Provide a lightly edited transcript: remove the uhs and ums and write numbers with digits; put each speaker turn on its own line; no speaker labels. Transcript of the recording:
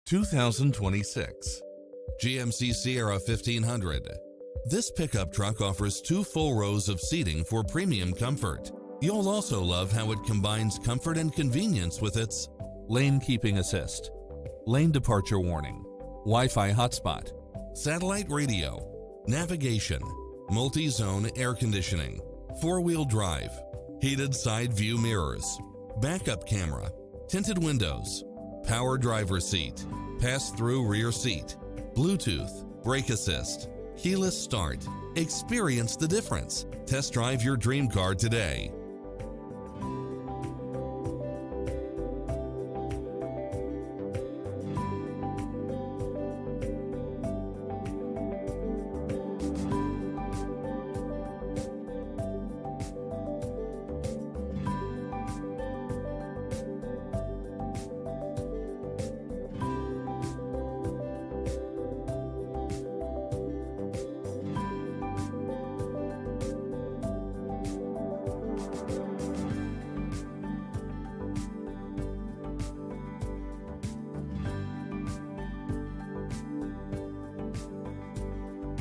2026 GMC Sierra 1500. This pickup truck offers 2 full rows of seating for premium comfort. You'll also love how it combines comfort and convenience with its lane keeping assist, lane departure warning, Wi-Fi hotspot, satellite radio, navigation, multi-zone air conditioning, 4-wheel drive, heated side view mirrors, backup camera, tinted windows, power driver seat, pass-through rear seat, Bluetooth, brake assist, keyless start. Experience the difference. Test drive your dream car today.